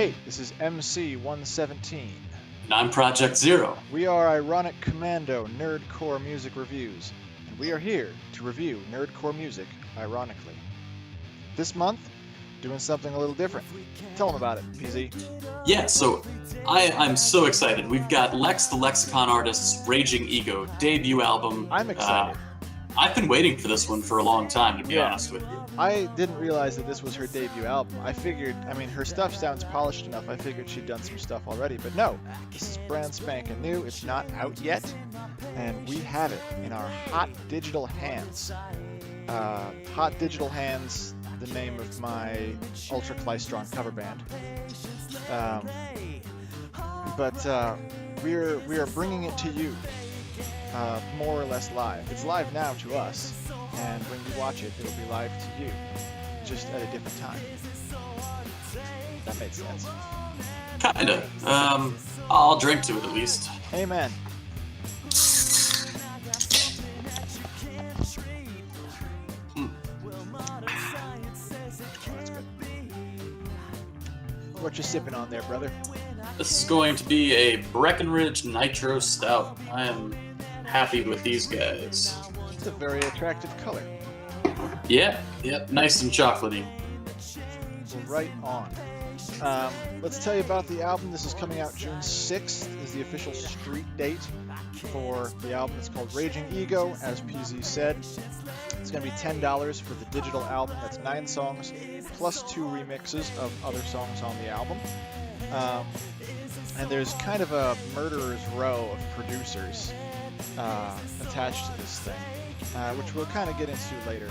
Hey, this is MC117. And I'm ProjektZero. We are ironic Commando Nerdcore music reviews, and we are here to review Nerdcore music ironically. This month, doing something a little different. Tell them about it, PZ. Yeah, so I'm so excited. We've got LEX the Lexicon Artist's Raging Ego debut album. I'm excited. I've been waiting for this one for a long time, to be honest with you. I didn't realize that this was her debut album. I figured, her stuff sounds polished enough. I figured she'd done some stuff already, but no. This is brand spanking new. It's not out yet, and we have it in our hot digital hands. Hot Digital Hands, the name of my Ultra Klystron cover band. We are bringing it to you, more or less live. It's live now to us, and when you watch it, it'll be live to you, just at a different time. That made sense. Kinda. I'll drink to it at least. Amen. That's good. What you sipping on there, brother? This is going to be a Breckenridge Nitro Stout. I am happy with these guys. It's a very attractive color. Yeah, nice and chocolatey. Right on. Let's tell you about the album. This is coming out June 6th, is the official street date for the album. It's called Raging Ego, as PZ said. It's going to be $10 for the digital album. That's 9 songs, plus 2 remixes of other songs on the album. And there's kind of a murderer's row of producers attached to this thing, which we'll kind of get into later.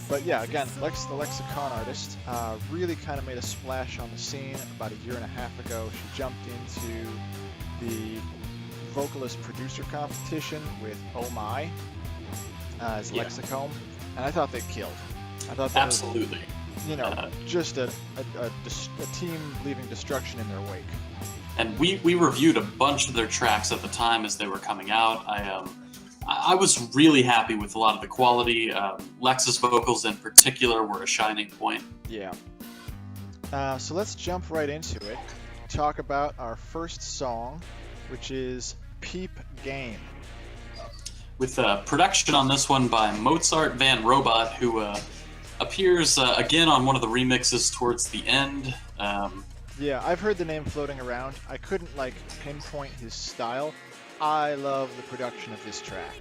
But yeah, again, Lex the Lexicon Artist really kind of made a splash on the scene about a year and a half ago. She jumped into the vocalist-producer competition with Oh My as Lexicon, and I thought they killed. I thought that absolutely was, just a team leaving destruction in their wake. And we reviewed a bunch of their tracks at the time as they were coming out. I was really happy with a lot of the quality. Lex's vocals in particular were a shining point. Yeah. So let's jump right into it. Talk about our first song, which is Peep Game. With production on this one by Mozart Van Robot, who appears again on one of the remixes towards the end. Yeah, I've heard the name floating around. I couldn't pinpoint his style. I love the production of this track.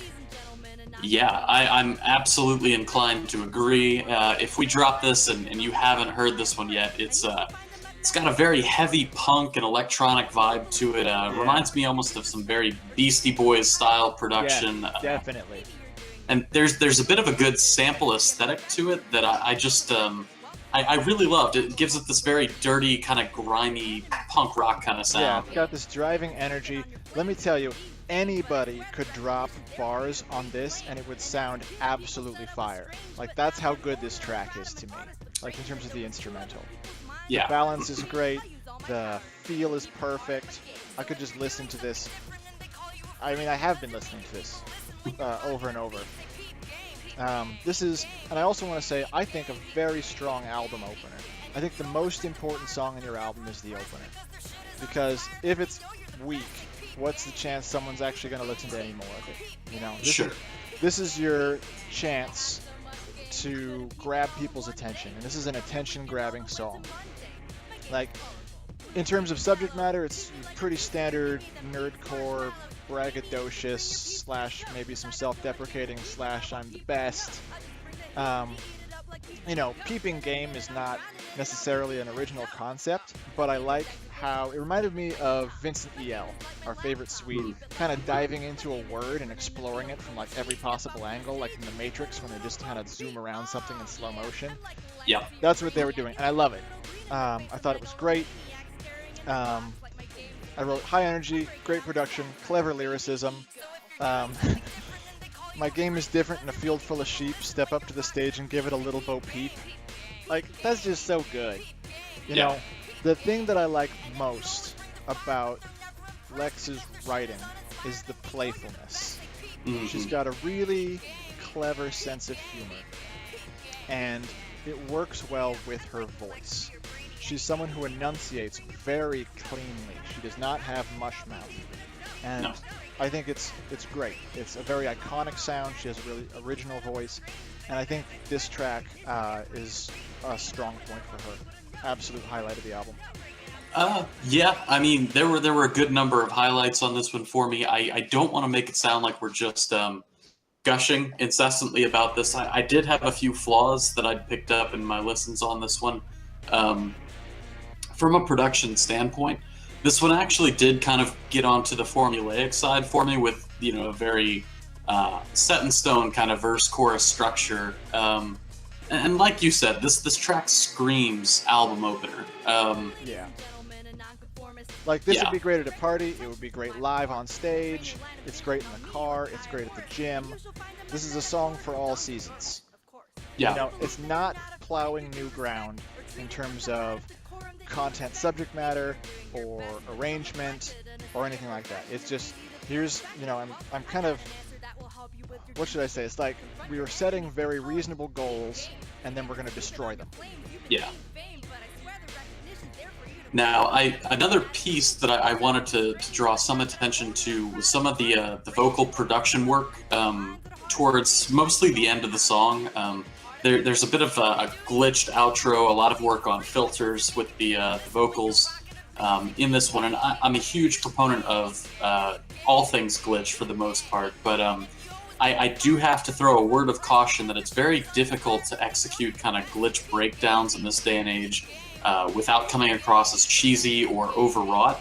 Yeah, I'm absolutely inclined to agree. If we drop this and you haven't heard this one yet, it's got a very heavy punk and electronic vibe to it. Reminds me almost of some very Beastie Boys style production. Yeah, definitely. And there's a bit of a good sample aesthetic to it that I really loved. It gives it this very dirty, kind of grimy punk rock kind of sound. Yeah, it's got this driving energy. Let me tell you, anybody could drop bars on this and it would sound absolutely fire. That's how good this track is to me, in terms of the instrumental. Yeah. The balance is great. The feel is perfect. I could just listen to this. I have been listening to this over and over. This is, and I also want to say, I think a very strong album opener. I think the most important song in your album is the opener. Because if it's weak, what's the chance someone's actually going to listen to any more of it? Sure. This is your chance to grab people's attention, and this is an attention-grabbing song. In terms of subject matter, it's pretty standard nerdcore, braggadocious / maybe some self-deprecating / I'm the best. Peeping Game is not necessarily an original concept, but I like how it reminded me of Vincent E.L., our favorite Swede, kind of diving into a word and exploring it from every possible angle, like in The Matrix when they just kind of zoom around something in slow motion. Yeah. That's what they were doing, and I love it. I thought it was great. I wrote high energy, great production, clever lyricism. My game is different in a field full of sheep. Step up to the stage and give it a little bo peep. That's just so good. You know, the thing that I like most about Lex's writing is the playfulness. Mm-hmm. She's got a really clever sense of humor, and it works well with her voice. she's someone who enunciates very cleanly. She does not have mush mouth, and No. I think it's great. It's a very iconic sound. She has a really original voice, and I think this track is a strong point for her. Absolute highlight of the album. Yeah, I mean, there were a good number of highlights on this one for me. I don't want to make it sound like we're just gushing incessantly about this. I did have a few flaws that I'd picked up in my listens on this one. From a production standpoint, this one actually did kind of get onto the formulaic side for me with, a very set in stone kind of verse chorus structure. And like you said, this track screams album opener. Yeah. Like, this would be great at a party. It would be great live on stage. It's great in the car. It's great at the gym. This is a song for all seasons. Yeah. It's not plowing new ground in terms of content, subject matter, or arrangement, or anything like that. It's just, here's, I'm kind of, what should I say? It's like we were setting very reasonable goals, and then we're going to destroy them. Yeah. Now, another piece that I wanted to draw some attention to was some of the vocal production work towards mostly the end of the song. There's a bit of a glitched outro, a lot of work on filters with the vocals in this one, and I'm a huge proponent of all things glitch for the most part, but I do have to throw a word of caution that it's very difficult to execute kind of glitch breakdowns in this day and age without coming across as cheesy or overwrought.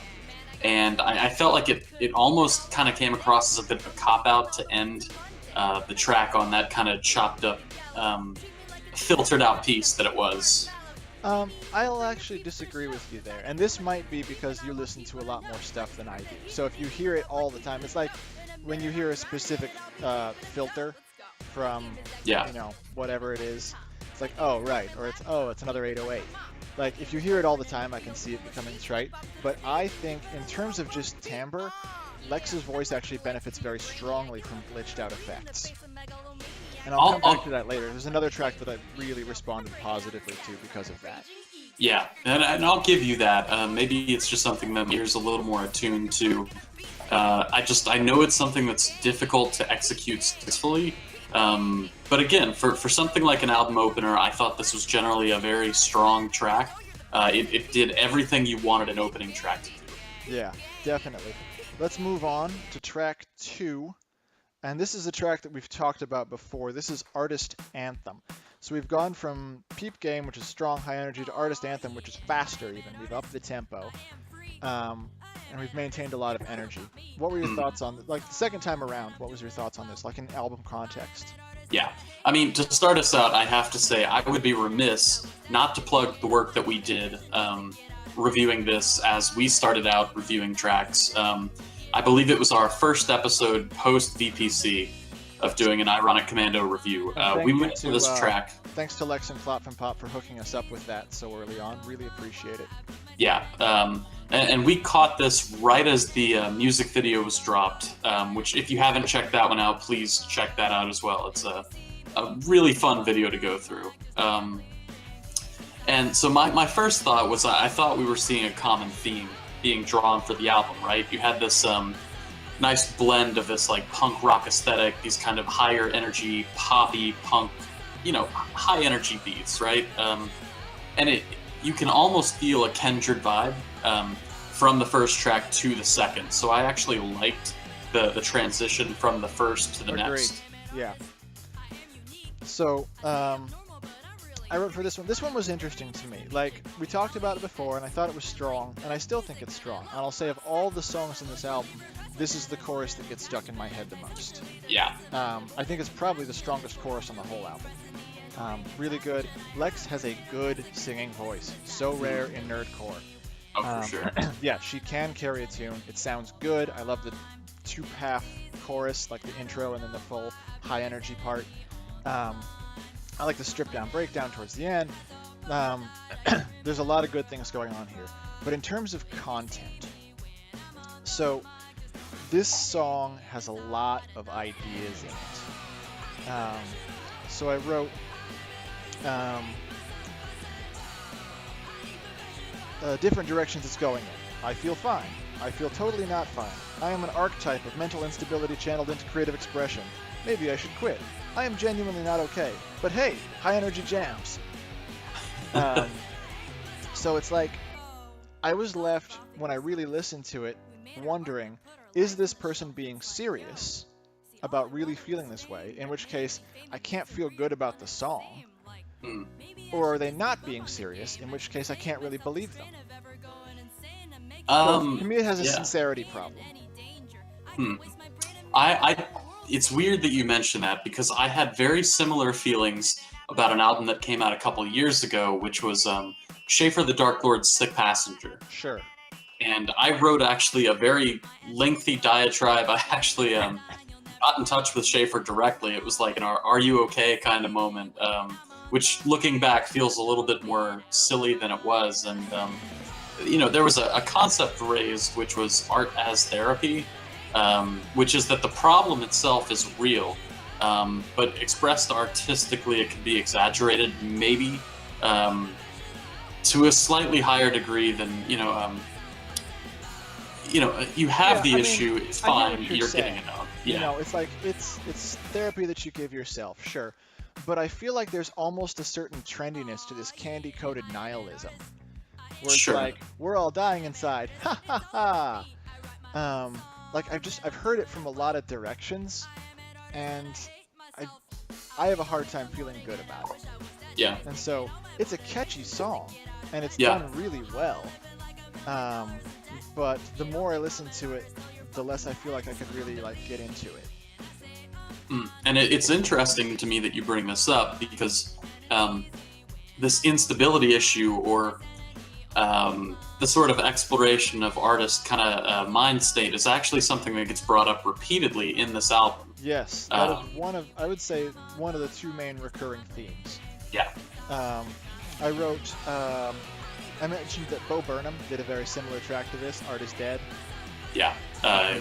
And I felt like it almost kind of came across as a bit of a cop-out to end the track on that kind of chopped up, filtered out piece that it was. I'll actually disagree with you there. And this might be because you listen to a lot more stuff than I do. So if you hear it all the time, it's like when you hear a specific filter from, whatever it is, it's like, oh, right. Or it's another 808. Like, if you hear it all the time, I can see it becoming trite. But I think, in terms of just timbre, Lex's voice actually benefits very strongly from glitched out effects. And I'll come back to that later. There's another track that I really responded positively to because of that. Yeah, and I'll give you that. Maybe it's just something that my ear's a little more attuned to. I know it's something that's difficult to execute successfully. But again, for something like an album opener, I thought this was generally a very strong track. It did everything you wanted an opening track to do. Yeah, definitely. Let's move on to track 2. And this is a track that we've talked about before. This is Artist Anthem. So we've gone from Peep Game, which is strong, high energy, to Artist Anthem, which is faster even. We've upped the tempo. And we've maintained a lot of energy. What were your thoughts on, the second time around, what was your thoughts on this, like in album context? Yeah, I mean, to start us out, I have to say I would be remiss not to plug the work that we did reviewing this as we started out reviewing tracks. I believe it was our first episode post VPC of doing an Ironic Commando review. We went to this track. Thanks to Lex and Flop and Pop for hooking us up with that so early on. Really appreciate it. Yeah, and we caught this right as the music video was dropped, which if you haven't checked that one out, please check that out as well. It's a really fun video to go through. And so my first thought was I thought we were seeing a common theme being drawn for the album, right? You had this nice blend of this like punk rock aesthetic, these kind of higher energy, poppy, punk, high energy beats, right? And you can almost feel a kindred vibe from the first track to the second. So I actually liked the transition from the first to the next. Yeah. So I wrote for this one. This one was interesting to me. Like, we talked about it before, and I thought it was strong, and I still think it's strong. And I'll say of all the songs in this album, this is the chorus that gets stuck in my head the most. Yeah. I think it's probably the strongest chorus on the whole album. Really good. Lex has a good singing voice. So rare in Nerdcore. Oh, for sure. Yeah, she can carry a tune. It sounds good. I love the two-half chorus, like the intro and then the full high-energy part. I like the stripped-down breakdown towards the end. There's a lot of good things going on here. But in terms of content, so this song has a lot of ideas in it. So I wrote, different directions it's going in. I feel fine. I feel totally not fine. I am an archetype of mental instability channeled into creative expression. Maybe I should quit. I am genuinely not okay. But hey, high energy jams. So it's like, I was left, when I really listened to it, wondering, is this person being serious about really feeling this way? In which case, I can't feel good about the song. Or are they not being serious? In which case, I can't really believe them. So, to me, it has a sincerity problem. It's weird that you mention that, because I had very similar feelings about an album that came out a couple of years ago, which was Schaefer the Dark Lord's Sick Passenger. Sure. And I wrote actually a very lengthy diatribe. I actually got in touch with Schaefer directly. It was like an "Are you okay?" kind of moment, which looking back feels a little bit more silly than it was. And there was a concept raised, which was art as therapy, which is that the problem itself is real, but expressed artistically, it can be exaggerated, maybe to a slightly higher degree than you have the issue. It's fine. You're getting it out. Yeah. It's like it's therapy that you give yourself, sure, but I feel like there's almost a certain trendiness to this candy-coated nihilism, where it's like we're all dying inside. Ha ha ha. Like I've heard it from a lot of directions, and I have a hard time feeling good about it. Yeah. And so it's a catchy song, and it's done really well. But the more I listen to it, the less I feel like I could really get into it. And it's interesting to me that you bring this up, because this instability issue, or the sort of exploration of artist kind of mind state, is actually something that gets brought up repeatedly in this album. Yes, that is I would say one of the two main recurring themes. Yeah. I wrote, I mentioned that Bo Burnham did a very similar track to this, Art is Dead. Yeah,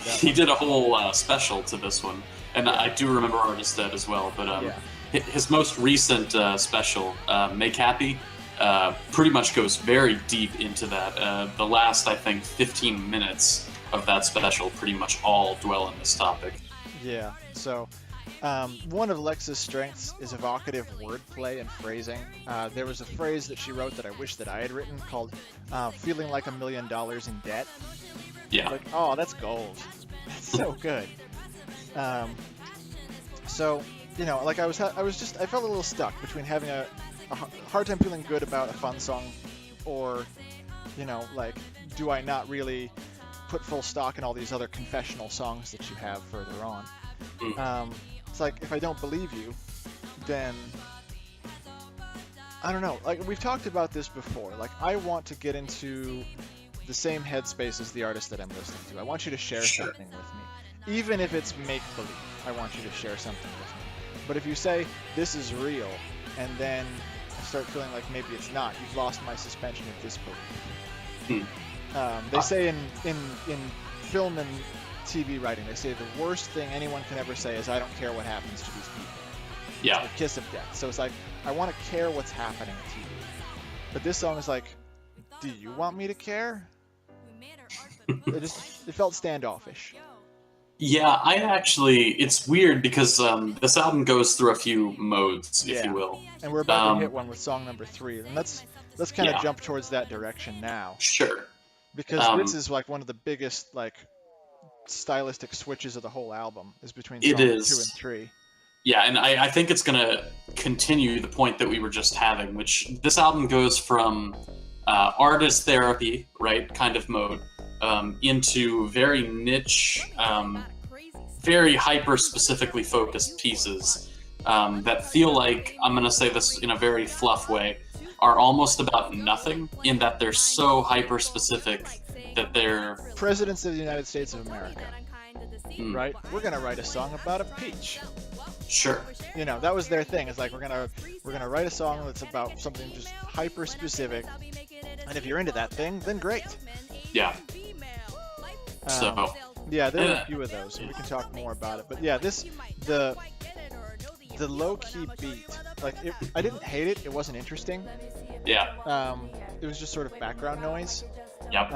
he did a whole special to this one, and I do remember Art is Dead as well, but his most recent special, Make Happy, pretty much goes very deep into that. The last, I think, 15 minutes of that special pretty much all dwell on this topic. Yeah, so one of Lex's strengths is evocative wordplay and phrasing. There was a phrase that she wrote that I wish that I had written called feeling like $1 million in debt. Yeah. Like, oh, that's gold. That's so good. So, I felt a little stuck between having a hard time feeling good about a fun song, or, do I not really put full stock in all these other confessional songs that you have further on? It's like, if I don't believe you, then I don't know. Like, we've talked about this before. Like, I want to get into the same headspace as the artist that I'm listening to. I want you to share something with me. Even if it's make-believe, I want you to share something with me. But if you say, this is real, and then I start feeling like maybe it's not, you've lost my suspension of disbelief. They say in film and TV writing, they say the worst thing anyone can ever say is, I don't care what happens to these people. Yeah. It's the kiss of death. So it's like, I want to care what's happening to you. But this song is like, do you want me to care? It felt standoffish. Yeah, it's weird because this album goes through a few modes, if you will. And we're about to hit one with song number 3. And let's kind of jump towards that direction now. Sure. Because this is like one of the biggest stylistic switches of the whole album, is between song 2 and 3. Yeah, and I think it's going to continue the point that we were just having, which this album goes from artist therapy, right, kind of mode, into very niche, very hyper-specifically focused pieces that feel like, I'm going to say this in a very fluff way, are almost about nothing, in that they're so hyper-specific that they're... Presidents of the United States of America, right? We're going to write a song about a peach. Sure. That was their thing. It's like, we're gonna write a song that's about something just hyper-specific, and if you're into that thing, then great. Yeah. Yeah, there are a few of those, and we can talk more about it. But yeah, the low-key beat, I didn't hate it. It wasn't interesting. Yeah. it was just sort of background noise. Yep.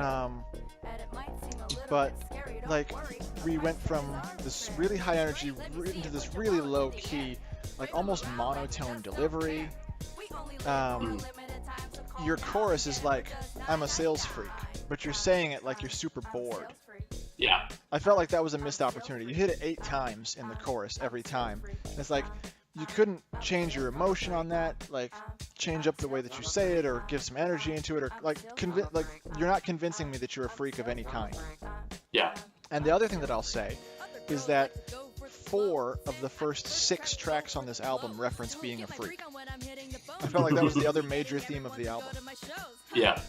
But like we went from this really high energy into this really low key, like almost monotone delivery. Your chorus is like, I'm a sales freak, but you're saying it like you're super bored. Yeah. I felt like that was a missed opportunity. You hit it 8 times in the chorus every time. And it's like, you couldn't change your emotion on that, like change up the way that you say it or give some energy into it, or like you're not convincing me that you're a freak of any kind. Yeah. And the other thing that I'll say is that 4 of the first 6 tracks on this album reference being a freak. I felt like that was the other major theme of the album. Yeah,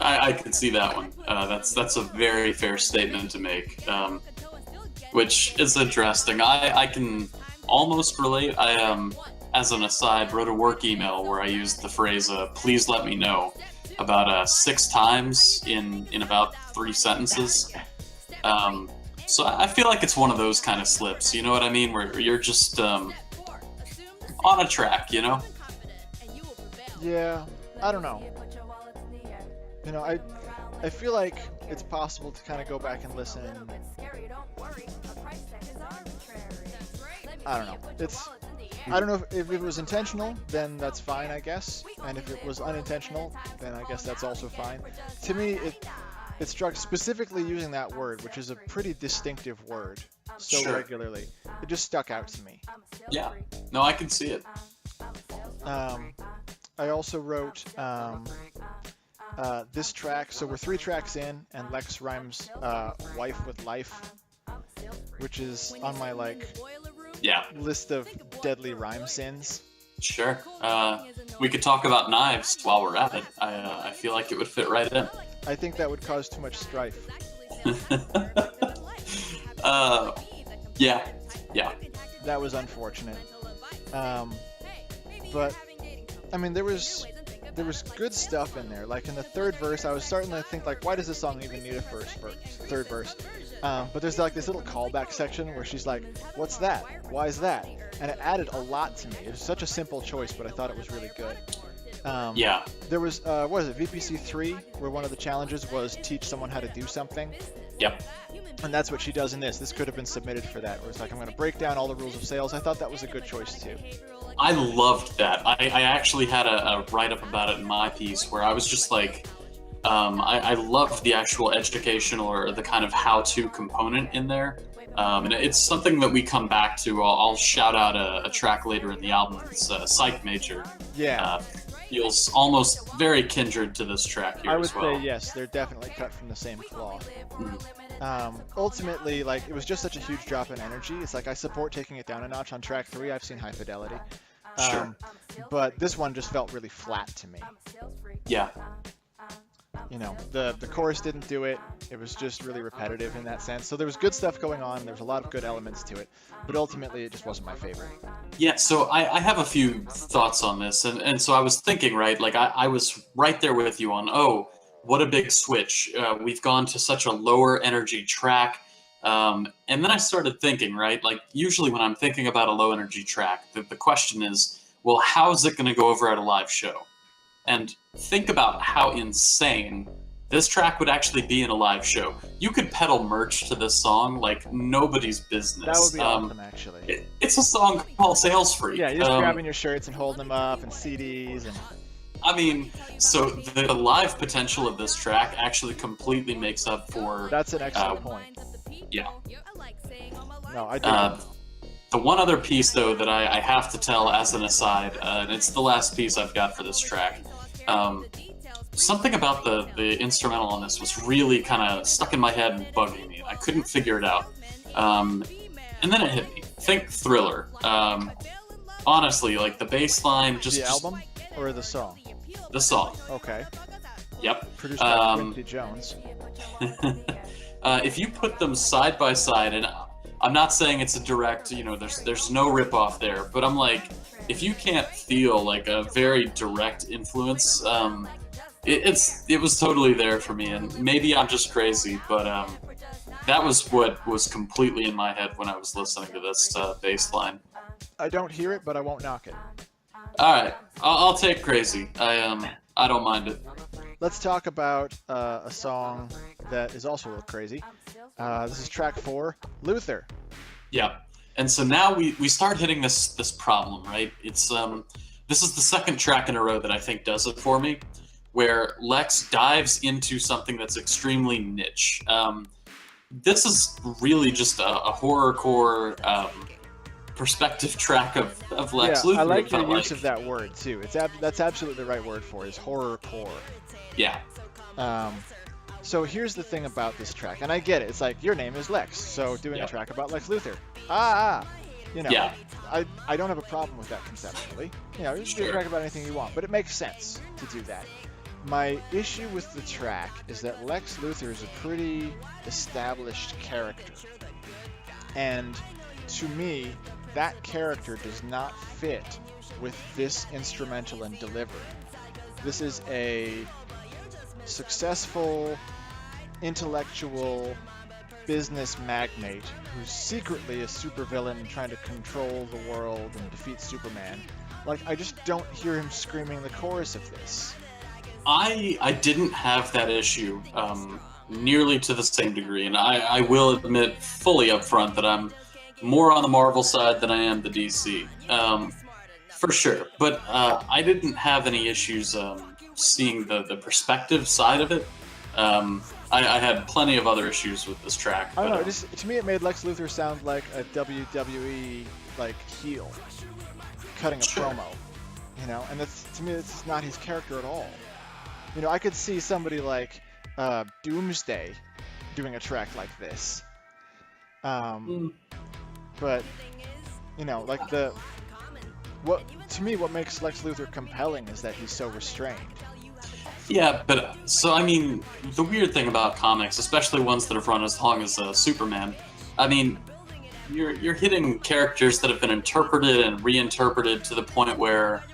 I could see that one. That's a very fair statement to make, which is interesting. I can almost relate. I as an aside, wrote a work email where I used the phrase "please let me know" about 6 times in about 3 sentences. So I feel like it's one of those kind of slips. You know what I mean? Where you're just on a track, you know? Yeah, I don't know. You know, I feel like it's possible to kind of go back and listen. I don't know. I don't know if it was intentional, then that's fine, I guess. And if it was unintentional, then I guess that's also fine. To me, it struck specifically using that word, which is a pretty distinctive word, so Sure. regularly. It just stuck out to me. Yeah. No, I can see it. I also wrote this track, so we're 3 tracks in, and Lex rhymes wife with life, which is on my Yeah. list of deadly rhyme sins. Sure. We could talk about knives while we're at it. I feel like it would fit right in. I think that would cause too much strife. Yeah. That was unfortunate. But I mean, there was good stuff in there. Like in the 3rd verse, I was starting to think like, why does this song even need a 3rd verse? But there's like this little callback section where she's like, "What's that? Why is that?" And it added a lot to me. It was such a simple choice, but I thought it was really good. Yeah. There was what is it, VPC3, where one of the challenges was teach someone how to do something. Yep. And that's what she does in this. This could have been submitted for that, where it's like, I'm going to break down all the rules of sales. I thought that was a good choice too. I loved that. I actually had a write-up about it in my piece where I was just like, I loved the actual educational or the kind of how-to component in there. And it's something that we come back to. I'll shout out a track later in the album. It's Psych Major. Yeah. Feels almost very kindred to this track here I would as well. say yes, they're definitely cut from the same cloth. Mm. Ultimately, like, it was just such a huge drop in energy. It's like I support taking it down a notch on track 3. I've seen High Fidelity. Sure. But this one just felt really flat to me. Yeah. You know, the chorus didn't do it. It was just really repetitive in that sense. So there was good stuff going on. There was a lot of good elements to it. But ultimately, it just wasn't my favorite. Yeah, so I have a few thoughts on this. And so I was thinking, right, like I was right there with you on, oh, what a big switch. We've gone to such a lower energy track. And then I started thinking, right, like usually when I'm thinking about a low energy track, the question is, well, how is it going to go over at a live show? And think about how insane this track would actually be in a live show. You could pedal merch to this song like nobody's business. That would be awesome, actually. It's a song called Sales Freak. Yeah, you're just grabbing your shirts and holding them up and CDs and... I mean, so the live potential of this track actually completely makes up for... That's an excellent point. Yeah. No, I do. The one other piece, though, that I have to tell as an aside, and it's the last piece I've got for this track, something about the instrumental on this was really kind of stuck in my head and bugging me. I couldn't figure it out. And then it hit me. Think Thriller. Honestly, like the bass line just... The album or the song? The song. Okay. Yep. Produced by Quincy Jones. If you put them side by side, and I'm not saying it's a direct, you know, there's no rip-off there, but I'm like, if you can't feel like a very direct influence, it was totally there for me, and maybe I'm just crazy, but that was what was completely in my head when I was listening to this bass line. I don't hear it, but I won't knock it. All right, I'll take crazy. I I don't mind it. Let's talk about a song that is also a little crazy. This is track 4, Luther. Yeah. And so now we start hitting this problem, right? It's this is the second track in a row that I think does it for me, where Lex dives into something that's extremely niche. This is really just a horrorcore perspective track of Lex Luthor. I like your use of that word too. That's absolutely the right word for it, is horrorcore. Yeah. So here's the thing about this track, and I get it. It's like, your name is Lex, so doing a track about Lex Luthor. You know, Yeah. I don't have a problem with that conceptually. You know, you can do a track about anything you want, but it makes sense to do that. My issue with the track is that Lex Luthor is a pretty established character. And to me, that character does not fit with this instrumental and delivery. This is a successful, intellectual business magnate who's secretly a supervillain trying to control the world and defeat Superman. Like, I just don't hear him screaming the chorus of this. I didn't have that issue nearly to the same degree, and I will admit fully up front that I'm more on the Marvel side than I am the DC, for sure. But I didn't have any issues seeing the perspective side of it. I had plenty of other issues with this track. I don't know. To me, it made Lex Luthor sound like a WWE heel cutting a promo, you know. And to me, it's not his character at all. You know, I could see somebody like Doomsday doing a track like this. But you know, like what makes Lex Luthor compelling is that he's so restrained. Yeah, but so I mean, the weird thing about comics, especially ones that have run as long as Superman, I mean, you're hitting characters that have been interpreted and reinterpreted to the point where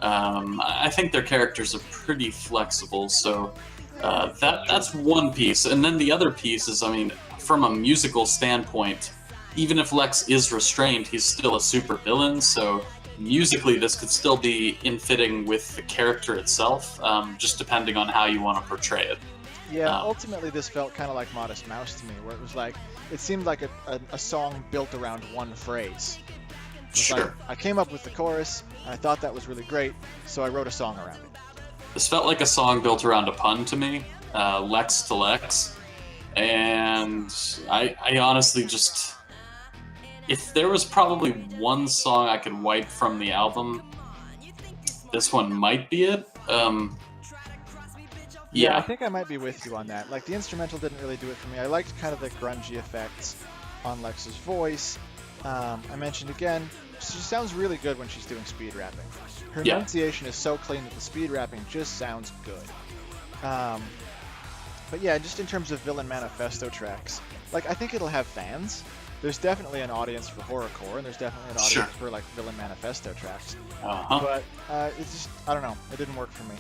I think their characters are pretty flexible. So that's one piece, and then the other piece is, I mean, from a musical standpoint, even if Lex is restrained, he's still a super villain. So musically, this could still be in fitting with the character itself, just depending on how you want to portray it. Yeah, ultimately this felt kind of like Modest Mouse to me, where it was like, it seemed like a song built around one phrase. Sure. Like, I came up with the chorus, and I thought that was really great, so I wrote a song around it. This felt like a song built around a pun to me, Lex to Lex, and I honestly just... If there was probably one song I could wipe from the album, this one might be it. Yeah, I think I might be with you on that. Like, the instrumental didn't really do it for me. I liked kind of the grungy effects on Lex's voice. I mentioned again, she sounds really good when she's doing speed rapping. Her enunciation is so clean that the speed rapping just sounds good. But yeah, just in terms of villain manifesto tracks, like, I think it'll have fans. There's definitely an audience for horrorcore, and there's definitely an audience for like villain manifesto tracks. But it's just, I don't know, it didn't work for me.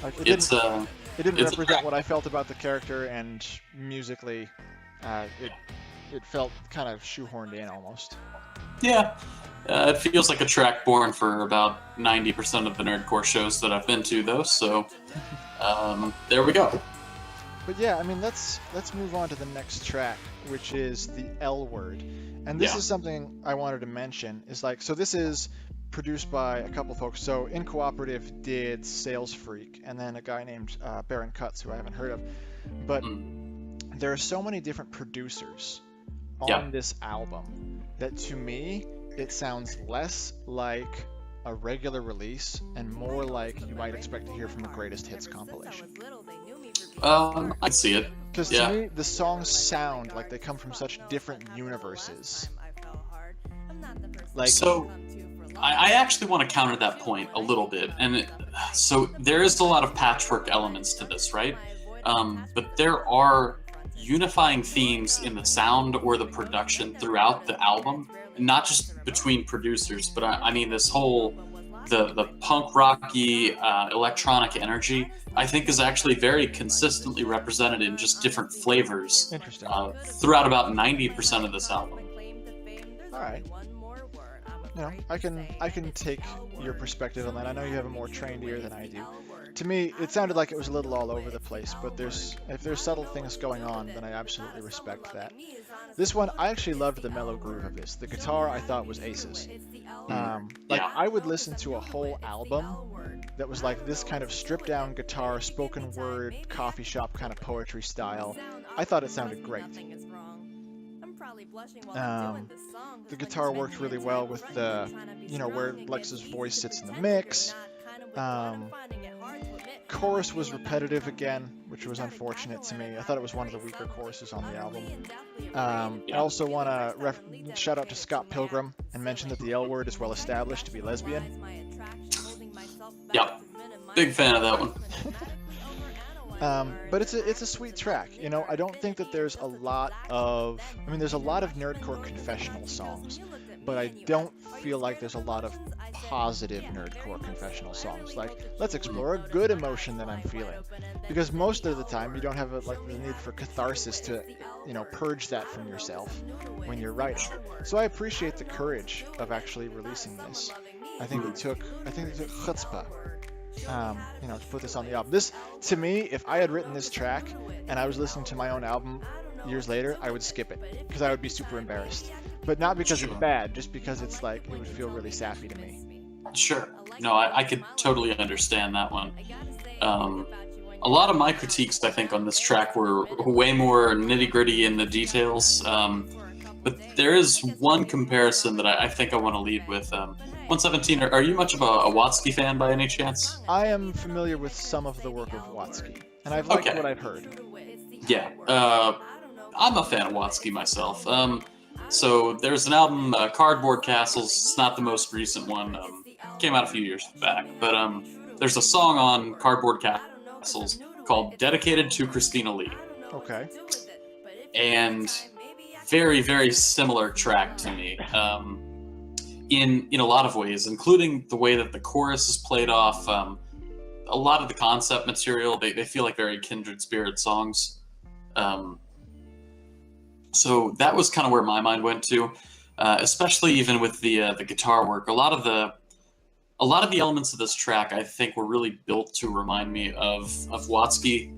Like, it didn't represent what I felt about the character, and musically, it felt kind of shoehorned in almost. Yeah, it feels like a track born for about 90% of the Nerdcore shows that I've been to, though. So there we go. But yeah, I mean, let's move on to the next track, which is the L Word. And this is something I wanted to mention, is like, so this is produced by a couple folks. So In Cooperative did Sales Freak, and then a guy named Baron Cutts, who I haven't heard of. But there are so many different producers on this album that, to me, it sounds less like a regular release and more like you might expect to hear from a greatest hits compilation. I see it. Because to me, the songs sound like they come from such different universes. Like, so, I actually want to counter that point a little bit. And so there is a lot of patchwork elements to this, right? But there are unifying themes in the sound or the production throughout the album, not just between producers, but I mean this whole the punk rocky electronic energy, I think, is actually very consistently represented in just different flavors throughout about 90% of this album. All right. you know, I can take your perspective on that. I know you have a more trained ear than I do. To me, it sounded like it was a little all over the place, but if there's subtle things going on, then I absolutely respect that. This one, I actually loved the mellow groove of this. The guitar I thought was aces. Like Yeah. I would listen to a whole album that was like this kind of stripped down guitar, spoken word, coffee shop kind of poetry style. I thought it sounded great. The guitar worked really well with the, you know, where Lex's voice sits in the mix. Chorus was repetitive again, which was unfortunate to me. I thought it was one of the weaker choruses on the album. I also want to shout out to Scott Pilgrim and mention that the L word is well established to be lesbian. Yep. Big fan of that one. But it's a sweet track. You know, I don't think that there's a lot of... I mean, there's a lot of nerdcore confessional songs, but I don't feel like there's a lot of positive nerdcore confessional songs. Like, let's explore a good emotion that I'm feeling. Because most of the time, you don't have the need for catharsis to, you know, purge that from yourself when you're writing. So I appreciate the courage of actually releasing this. I think they took chutzpah. You know, to put this on the album. This, to me, if I had written this track and I was listening to my own album years later, I would skip it because I would be super embarrassed. But not because it's bad, just because it's like, it would feel really sappy to me. Sure. No, I could totally understand that one. A lot of my critiques, I think, on this track were way more nitty-gritty in the details. But there is one comparison that I think I want to lead with. 117, are you much of a Watsky fan by any chance? I am familiar with some of the work of Watsky, and I've liked what I've heard. Yeah, I'm a fan of Watsky myself. So there's an album, Cardboard Castles. It's not the most recent one. Came out a few years back. But there's a song on Cardboard Castles called Dedicated to Christina Lee. Okay. And very, very similar track to me. In a lot of ways, including the way that the chorus is played off. A lot of the concept material, they feel like very kindred spirit songs. So that was kind of where my mind went to, especially even with the guitar work. A lot of the elements of this track, I think, were really built to remind me of Watsky.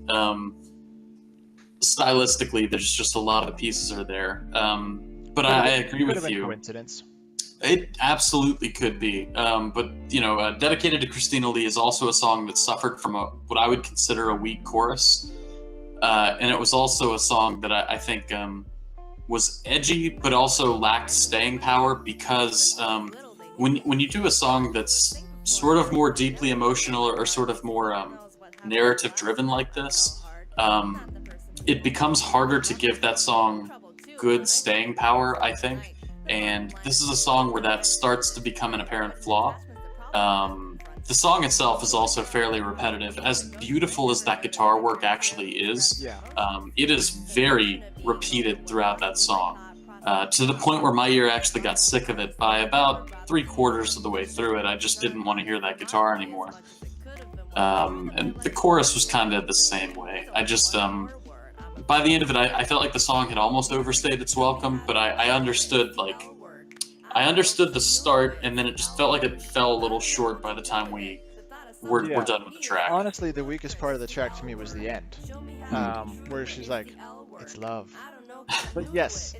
Stylistically, there's just a lot of the pieces are there. But I agree with you. Coincidence. It absolutely could be. But, you know, Dedicated to Christina Lee is also a song that suffered from what I would consider a weak chorus. And it was also a song that I think was edgy, but also lacked staying power because when you do a song that's sort of more deeply emotional or sort of more narrative-driven like this, it becomes harder to give that song good staying power, I think. And this is a song where that starts to become an apparent flaw. The song itself is also fairly repetitive. As beautiful as that guitar work actually is, it is very repeated throughout that song, to the point where my ear actually got sick of it by about 3/4 of the way through it. I just didn't want to hear that guitar anymore. And the chorus was kind of the same way. I just... by the end of it, I felt like the song had almost overstayed its welcome, but I understood the start, and then it just felt like it fell a little short by the time we're done with the track. Honestly, the weakest part of the track to me was the end, where she's like, "It's love." But yes,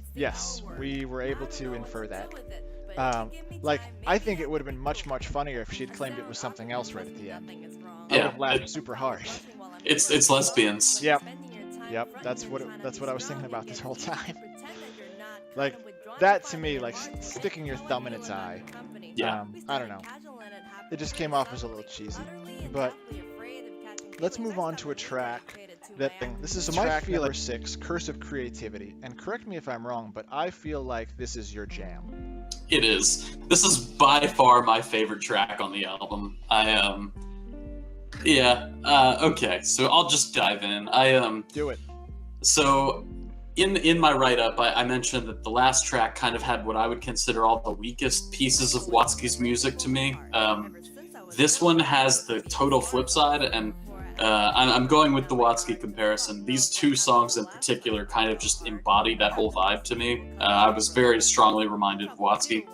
we were able to infer that. Like, I think it would have been much funnier if she'd claimed it was something else right at the end. I would have laughed super hard. It's lesbians. Yep, that's what I was thinking about this whole time. Like, that to me, like sticking your thumb in its eye. I don't know. It just came off as a little cheesy. But let's move on to a track this is track number 6, Curse of Creativity. And correct me if I'm wrong, but I feel like this is your jam. It is. This is by far my favorite track on the album. Okay, so I'll just dive in. Do it. So, in my write-up, I mentioned that the last track kind of had what I would consider all the weakest pieces of Watsky's music to me. This one has the total flip side, and I'm going with the Watsky comparison. These two songs in particular kind of just embody that whole vibe to me. I was very strongly reminded of Watsky.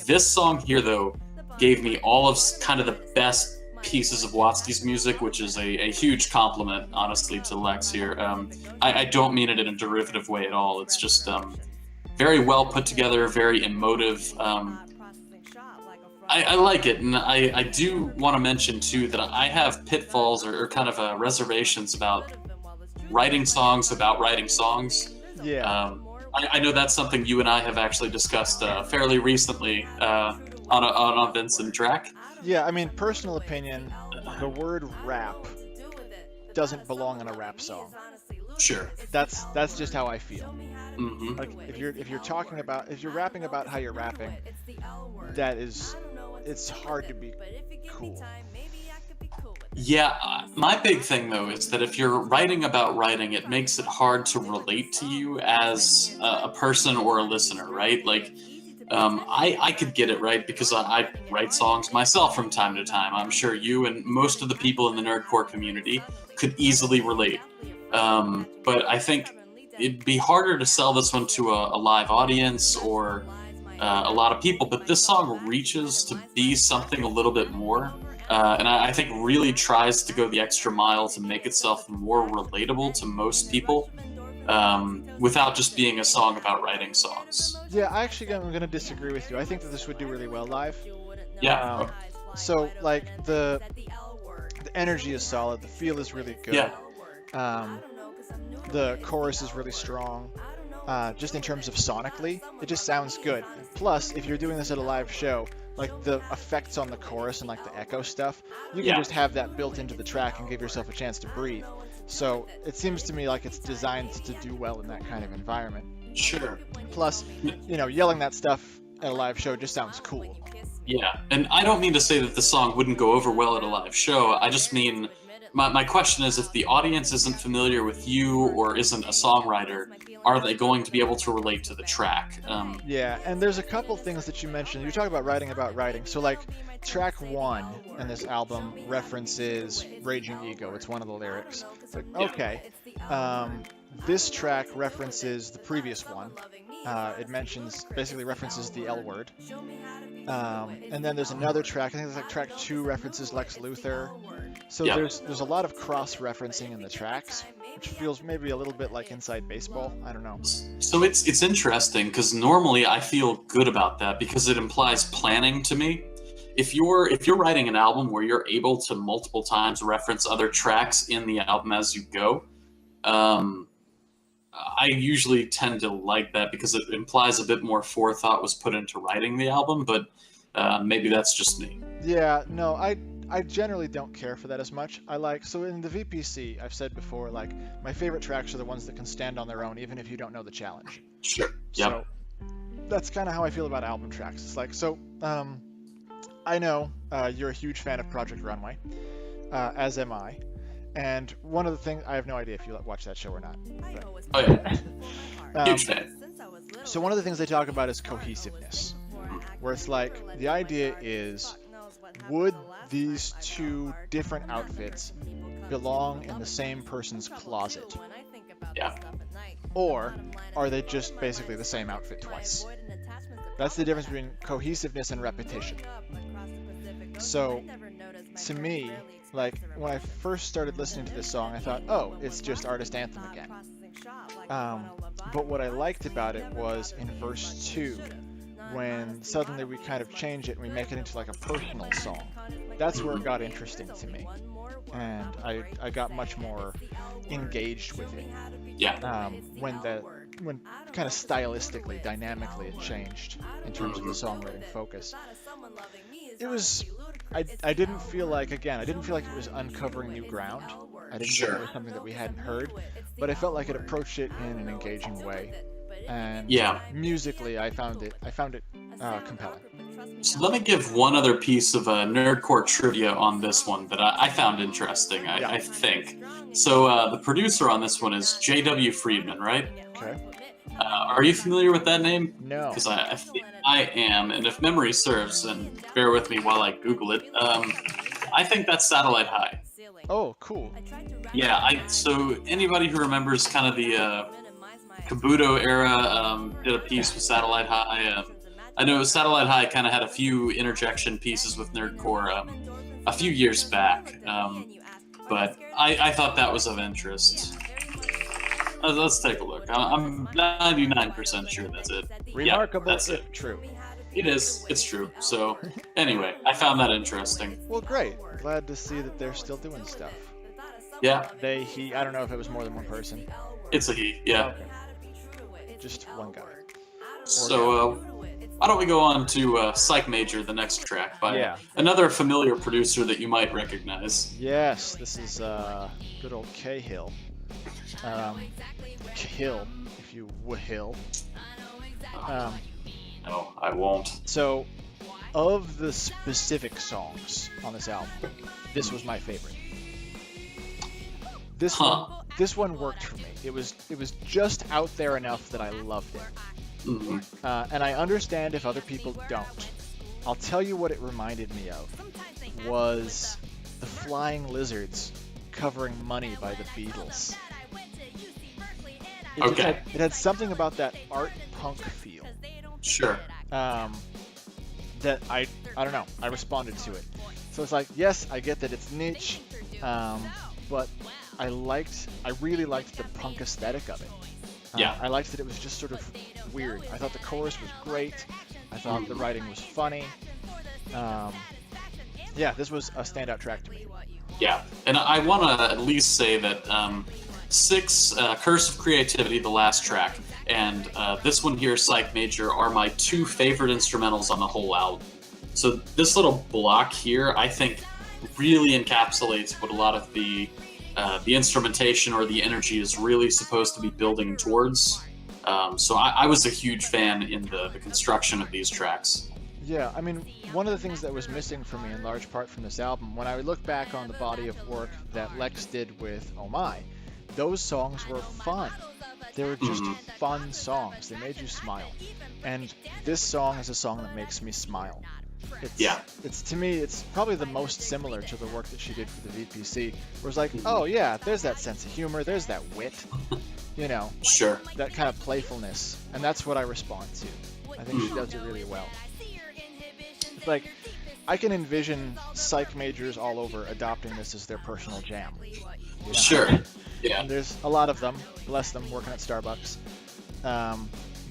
This song here, though, gave me all of kind of the best pieces of Watsky's music, which is a huge compliment, honestly, to Lex here. I don't mean it in a derivative way at all. It's just very well put together, very emotive. I like it, and I do want to mention, too, that I have pitfalls or kind of reservations about writing songs about writing songs. Yeah. I know that's something you and I have actually discussed fairly recently on a Vincent track. Yeah, I mean, personal opinion, the word rap doesn't belong in a rap song. Sure. That's just how I feel. Mm-hmm. Like if you're rapping about how you're rapping, it's hard to be cool. Yeah, my big thing though is that if you're writing about writing, it makes it hard to relate to you as a person or a listener, right? Like, I could get it, right, because I write songs myself from time to time. I'm sure you and most of the people in the Nerdcore community could easily relate. But I think it'd be harder to sell this one to a live audience or a lot of people, but this song reaches to be something a little bit more. And I think really tries to go the extra mile to make itself more relatable to most people without just being a song about writing songs. Yeah, I'm going to disagree with you. I think that this would do really well live. Yeah. So, like, the energy is solid. The feel is really good. Yeah. The chorus is really strong. Just in terms of sonically, it just sounds good. Plus, if you're doing this at a live show, like the effects on the chorus and like the echo stuff, you can just have that built into the track and give yourself a chance to breathe. So it seems to me like it's designed to do well in that kind of environment. Sure. Plus, yelling that stuff at a live show just sounds cool. Yeah, and I don't mean to say that the song wouldn't go over well at a live show. I just mean, my question is, if the audience isn't familiar with you or isn't a songwriter, are they going to be able to relate to the track? Yeah, and there's a couple things that you mentioned. You talk about writing. So, like, track 1 in this album references Raging Ego. It's one of the lyrics. It's like, okay. This track references the previous one. It basically references the L word. And then there's another track, I think it's like track 2 references Lex Luthor. So there's a lot of cross-referencing in the tracks, which feels maybe a little bit like Inside Baseball. I don't know. So it's interesting, because normally I feel good about that because it implies planning to me. If you're writing an album where you're able to multiple times reference other tracks in the album as you go, I usually tend to like that because it implies a bit more forethought was put into writing the album, but maybe that's just me. Yeah, no, I generally don't care for that as much. So in the VPC, I've said before, like, my favorite tracks are the ones that can stand on their own, even if you don't know the challenge. Sure. Yep. So that's kind of how I feel about album tracks. It's like, I know you're a huge fan of Project Runway, as am I. And one of the things, I have no idea if you watch that show or not. But, oh yeah, huge fan. So one of the things they talk about is cohesiveness, where it's like, the idea is, would these two different outfits belong in the same person's closet? Yeah. Or are they just basically the same outfit twice? That's the difference between cohesiveness and repetition. So, to me, like, when I first started listening to this song, I thought, oh, it's just Artist Anthem again. But what I liked about it was in verse 2, when suddenly we kind of change it and we make it into like a personal song. That's where it got interesting to me. And I got much more engaged with it. Yeah. When kind of stylistically, dynamically it changed in terms of the songwriting focus. It was, I didn't feel like it was uncovering new ground. I didn't feel like it was something that we hadn't heard, but I felt like it approached it in an engaging way. And musically, I found it compelling. So let me give one other piece of Nerdcore trivia on this one that I found interesting, I think. So the producer on this one is J.W. Friedman, right? Okay. Are you familiar with that name? No. Because I think I am, and if memory serves, and bear with me while I Google it, I think that's Satellite High. Oh, cool. Yeah, so anybody who remembers kind of the Kabuto era did a piece with Satellite High. I know Satellite High kind of had a few interjection pieces with Nerdcore a few years back, but I thought that was of interest. Let's take a look. I'm 99% sure that's it. Remarkable, yeah, that's if it. true. It is. It's true. So, anyway, I found that interesting. Well, great. Glad to see that they're still doing stuff. Yeah. They, he, I don't know if it was more than one person. It's a he, yeah. Okay. Just one guy. So, why don't we go on to Psych Major, the next track, by another familiar producer that you might recognize. Yes, this is good old Cahill. Cahill, if you will. No, I won't. So, of the specific songs on this album, this was my favorite. This one worked for me. It was just out there enough that I loved it. Mm-hmm. And I understand if other people don't. I'll tell you what it reminded me of was the Flying Lizards covering Money by the Beatles. It had something about that art punk feel. Sure. That I don't know. I responded to it. So it's like, yes, I get that it's niche, but I really liked the punk aesthetic of it. Yeah. I liked that it was just sort of weird. I thought the chorus was great. I thought the writing was funny. Yeah, this was a standout track to me. Yeah, and I want to at least say that 6, Curse of Creativity, the last track, and this one here, Psych Major, are my 2 favorite instrumentals on the whole album. So this little block here, I think, really encapsulates what a lot of the instrumentation or the energy is really supposed to be building towards. So I was a huge fan in the construction of these tracks. Yeah, I mean, one of the things that was missing for me in large part from this album, when I look back on the body of work that Lex did with Oh My, those songs were fun. They were just fun songs. They made you smile. And this song is a song that makes me smile. It's to me, it's probably the most similar to the work that she did for the VPC. Where it's like, oh yeah, there's that sense of humor, there's that wit, you know, sure, that kind of playfulness, and that's what I respond to. I think she does it really well. It's like, I can envision Psych Majors all over adopting this as their personal jam. You know? Sure. Yeah. And there's a lot of them, bless them, working at Starbucks.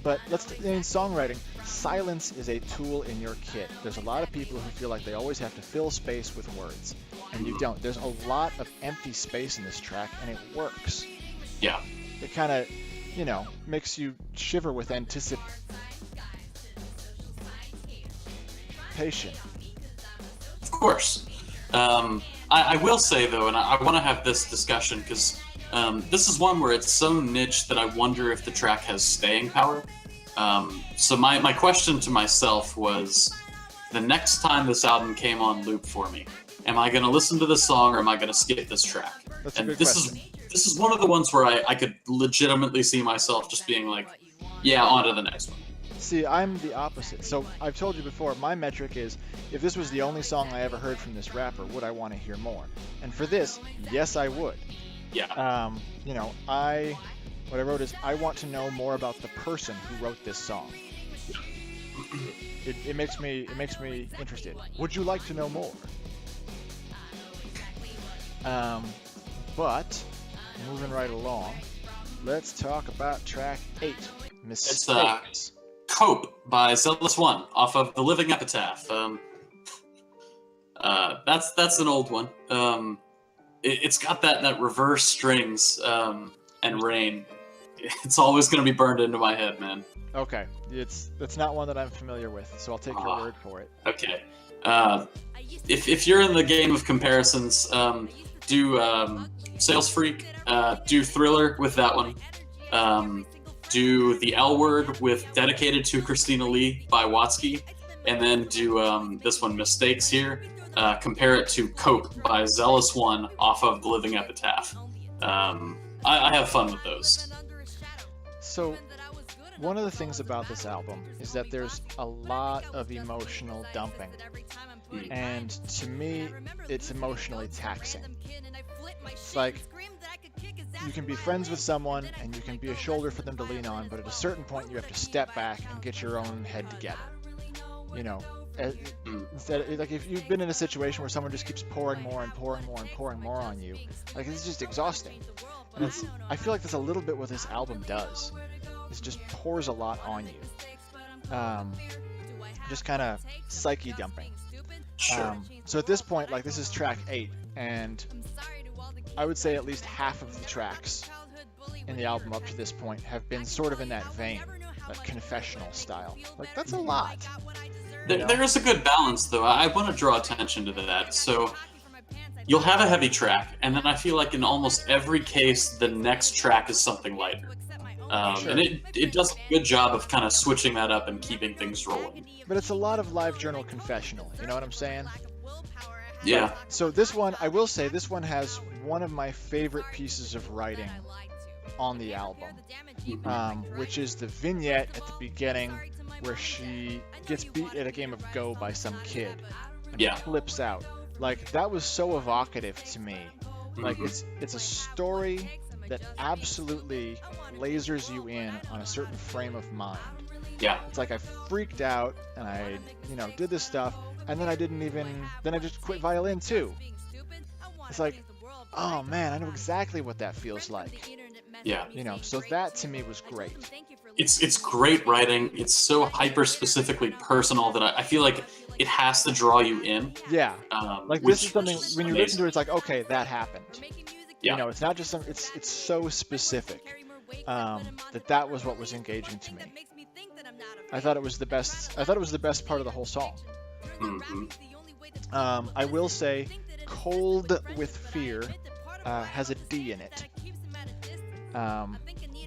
But in songwriting, silence is a tool in your kit. There's a lot of people who feel like they always have to fill space with words, and you don't. There's a lot of empty space in this track, and it works. Yeah. It kind of, you know, makes you shiver with anticipation. Of course. I will say, though, and I want to have this discussion, because this is one where it's so niche that I wonder if the track has staying power. So my question to myself was, the next time this album came on loop for me, am I going to listen to this song or am I going to skip this track? That's a and good this question. This is one of the ones where I could legitimately see myself just being like, yeah, on to the next one. See, I'm the opposite. So I've told you before, my metric is, if this was the only song I ever heard from this rapper, would I want to hear more? And for this, yes, I would. Yeah. You know, what I wrote is, I want to know more about the person who wrote this song. It makes me interested. Would you like to know more? But moving right along, let's talk about track 8, Mistakes. It's Cope by Zealous One off of The Living Epitaph. That's an old one. It's got that reverse strings and rain. It's always going to be burned into my head, man. Okay, it's not one that I'm familiar with, so I'll take your word for it. Okay. If you're in the game of comparisons, do Sales Freak, do Thriller with that one, do The L Word with Dedicated to Christina Lee by Watsky, and then do this one, Mistakes here. Compare it to Cope by Zealous One off of The Living Epitaph. I have fun with those. So, one of the things about this album is that there's a lot of emotional dumping. And to me, it's emotionally taxing. It's like, you can be friends with someone and you can be a shoulder for them to lean on, but at a certain point you have to step back and get your own head together. You know, Mm. instead, like if you've been in a situation where someone just keeps pouring more and pouring more and pouring more on you, like it's just exhausting. And I feel like that's a little bit what this album does. It just pours a lot on you. Just kind of psyche dumping. Sure. So at this point, like this is track 8, and I would say at least half of the tracks in the album up to this point have been sort of in that vein, that confessional style. Like that's a lot. There is a good balance, though. I want to draw attention to that. So you'll have a heavy track, and then I feel like in almost every case, the next track is something lighter. Sure. And it does a good job of kind of switching that up and keeping things rolling. But it's a lot of live journal confessional. You know what I'm saying? Yeah. So this one, I will say, this one has one of my favorite pieces of writing on the album, which is the vignette at the beginning where she gets beat at a game of Go by some kid and flips out. Like that was so evocative to me. Like it's a story that absolutely lasers you in on a certain frame of mind. Yeah. It's like I freaked out and I, did this stuff, and then I just quit violin too. It's like, oh man, I know exactly what that feels like. Yeah. So that to me was great. It's great writing. It's so hyper specifically personal that I feel like it has to draw you in. Yeah. Like this is something when you listen to it, it's like, okay, that happened. Yeah. It's not just it's so specific that was what was engaging to me. I thought it was the best part of the whole song. I will say, "Cold with Fear" has a D in it,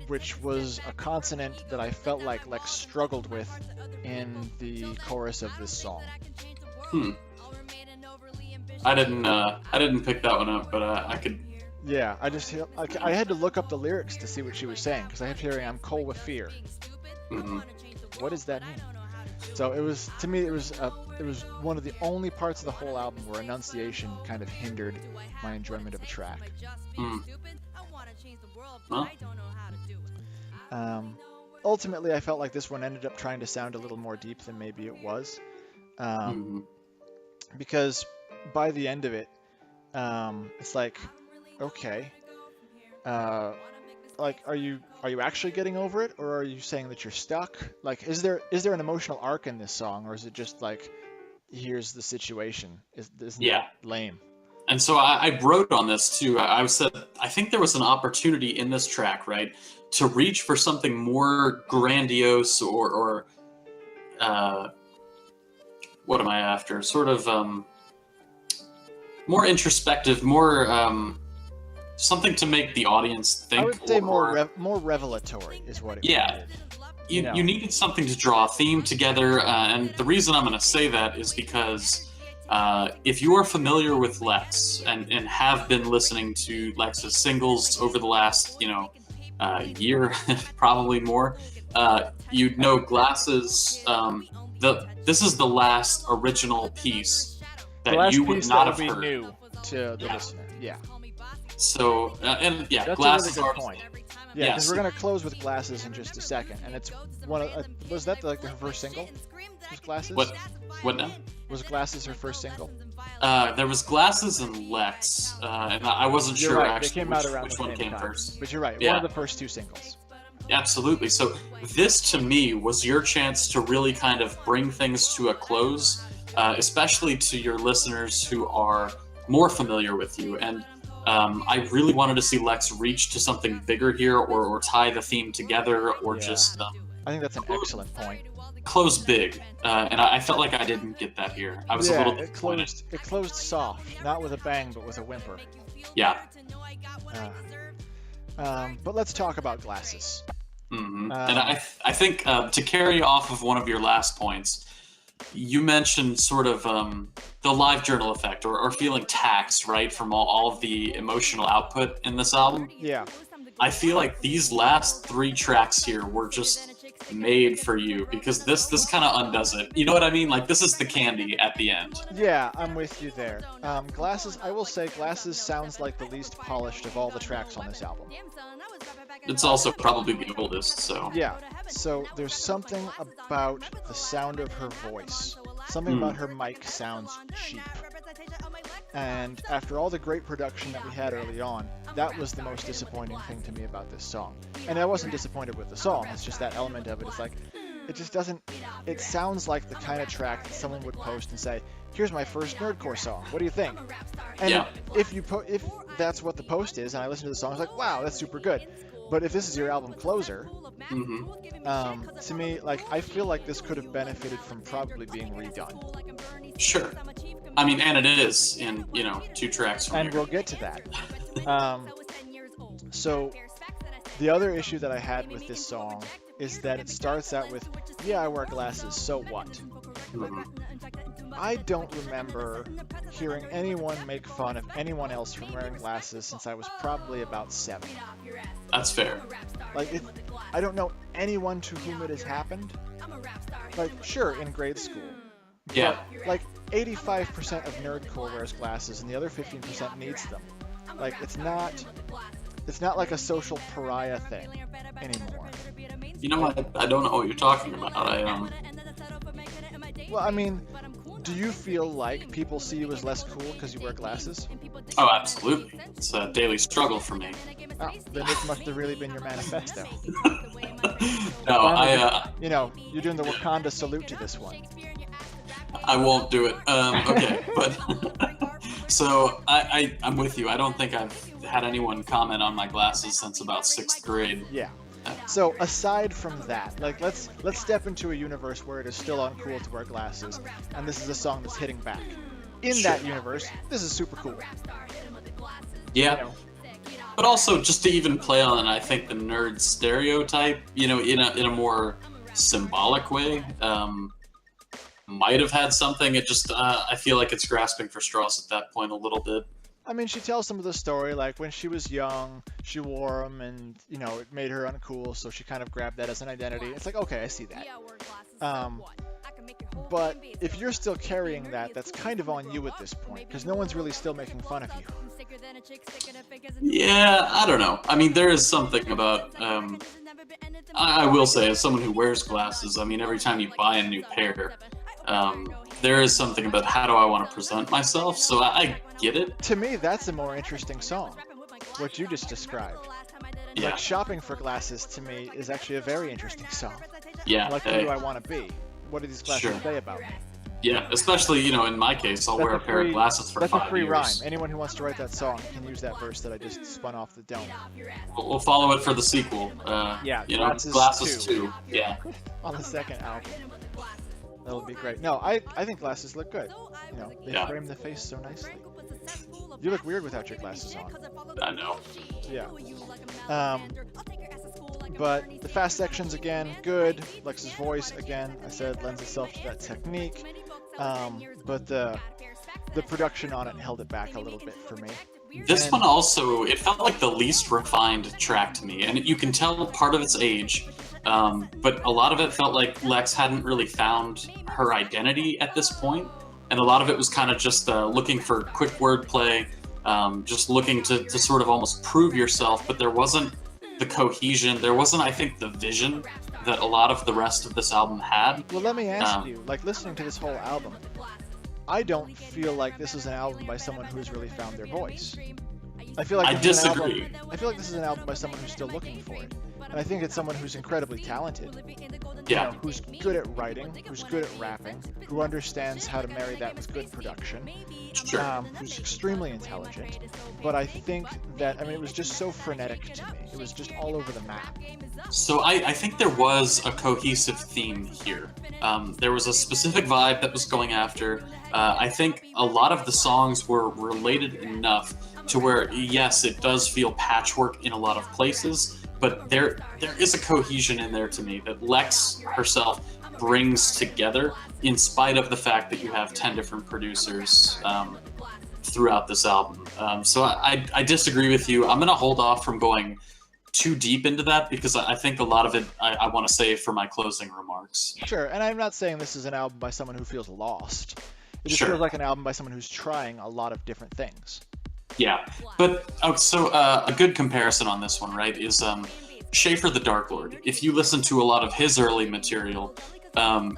which was a consonant that I felt like Lex struggled with in the chorus of this song. I didn't pick that one up, but I could. Yeah, I had to look up the lyrics to see what she was saying because I kept hearing "I'm cold with fear." What does that mean? So it was, to me, it was one of the only parts of the whole album where enunciation kind of hindered my enjoyment of a track. Ultimately, I felt like this one ended up trying to sound a little more deep than maybe it was, because by the end of it, it's like, okay, like are you actually getting over it, or are you saying that you're stuck? Like, is there an emotional arc in this song, or is it just like, here's the situation? Isn't that lame? And so I wrote on this too. I said I think there was an opportunity in this track, right, to reach for something more grandiose or what am I after? Sort of more introspective, more something to make the audience think. I would say more revelatory is what it needed. You needed something to draw a theme together, and the reason I'm going to say that is because if you are familiar with Lex and have been listening to Lex's singles over the last year, probably more, you'd know Glasses. This is the last original piece that you would not have heard. New to the listener. Yeah. So that's Glasses a really good point. Yeah, because we're gonna close with Glasses in just a second, and it's one of was that her first single? Was Glasses? What now? Was Glasses her first single? There was Glasses and Lex, and I wasn't sure right. actually which one came time. First. But you're right, yeah. One of the first two singles. Absolutely. So this, to me, was your chance to really kind of bring things to a close, especially to your listeners who are more familiar with you. And I really wanted to see Lex reach to something bigger here, or tie the theme together, or just... I think that's an excellent point. Close big, and I felt like I didn't get that here. I was a little disappointed. It closed soft, not with a bang, but with a whimper. Yeah. But let's talk about Glasses. And I think to carry off of one of your last points, you mentioned sort of the live journal effect, or feeling taxed, right, from all of the emotional output in this album. Yeah. I feel like these last 3 tracks here were just made for you, because this kind of undoes it. You know what I mean? Like, this is the candy at the end. Yeah, I'm with you there. Glasses, I will say Glasses sounds like the least polished of all the tracks on this album. It's also probably the oldest, so. Yeah, so there's something about the sound of her voice. Something about her mic sounds cheap. And after all the great production that we had early on, that was the most disappointing thing to me about this song. And I wasn't disappointed with the song, it's just that element of it. It's like, it just doesn't, it sounds like the kind of track that someone would post and say, here's my first Nerdcore song, what do you think? And yeah. if that's what the post is, and I listen to the song, it's like, wow, that's super good. But if this is your album closer, to me, like, I feel like this could have benefited from probably being redone. Sure. I mean, and it is in, 2 tracks from And here. we'll get to that. So the other issue that I had with this song is that it starts out with, yeah, I wear glasses, so what? I don't remember hearing anyone make fun of anyone else from wearing glasses since I was probably about 7. That's fair. Like, I don't know anyone to whom it has happened. Like, sure, in grade school. Yeah. But, like, 85% of Nerdcore wears glasses and the other 15% needs them. Like, it's not like a social pariah thing anymore. You know what? I don't know what you're talking about. Well, I mean, do you feel like people see you as less cool because you wear glasses? Oh, absolutely. It's a daily struggle for me. Oh, then this must have really been your manifesto. No, you're doing the Wakanda salute to this one. I won't do it. Okay, but so I'm with you. I don't think I've had anyone comment on my glasses since about 6th grade. Yeah. So aside from that, like let's step into a universe where it is still uncool to wear glasses, and this is a song that's hitting back. In that universe, this is super cool. Yeah. But also, just to even play on, I think, the nerd stereotype, in a more symbolic way, might have had something. It just, I feel like it's grasping for straws at that point a little bit. I mean, she tells some of the story, like when she was young, she wore them, and it made her uncool, so she kind of grabbed that as an identity. It's like, okay, I see that. But if you're still carrying that, that's kind of on you at this point, because no one's really still making fun of you. Yeah, I don't know. I mean, there is something about, I will say, as someone who wears glasses, I mean, every time you buy a new pair, there is something about how do I want to present myself, so I get it. To me, that's a more interesting song, what you just described. Yeah. Like, shopping for glasses, to me, is actually a very interesting song. Yeah. Like, who do I want to be? What do these glasses say about me? Yeah, especially, in my case, I'll wear a pair of glasses for 5 years. That's a free rhyme. Anyone who wants to write that song can use that verse that I just spun off the dome. We'll follow it for the sequel. Glasses 2. Yeah. On the second album. That'll be great. No, I think glasses look good. They frame the face so nicely. You look weird without your glasses on. I know. Yeah. But the fast sections, again, good. Lex's voice, again, I said, lends itself to that technique. But the production on it held it back a little bit for me. This one also, it felt like the least refined track to me, and you can tell part of its age, but a lot of it felt like Lex hadn't really found her identity at this point, and a lot of it was kind of just looking for quick wordplay, just looking to sort of almost prove yourself, but there wasn't the cohesion, there wasn't, I think, the vision that a lot of the rest of this album had. Well, let me ask you, like, listening to this whole album, I don't feel like this is an album by someone who's really found their voice. I feel like I disagree. I feel like this is an album by someone who's still looking for it. And I think it's someone who's incredibly talented. Yeah. Who's good at writing, who's good at rapping, who understands how to marry that with good production. Sure. Who's extremely intelligent. But I think that, it was just so frenetic to me. It was just all over the map. So I think there was a cohesive theme here. There was a specific vibe that was going after. I think a lot of the songs were related enough to where, yes, it does feel patchwork in a lot of places, but there is a cohesion in there to me that Lex herself brings together, in spite of the fact that you have 10 different producers throughout this album. So I disagree with you. I'm going to hold off from going too deep into that because I think a lot of it I want to save for my closing remarks. Sure, and I'm not saying this is an album by someone who feels lost. It just Sure. feels like an album by someone who's trying a lot of different things. Yeah, but a good comparison on this one, right, is Schaefer the Dark Lord. If you listen to a lot of his early material,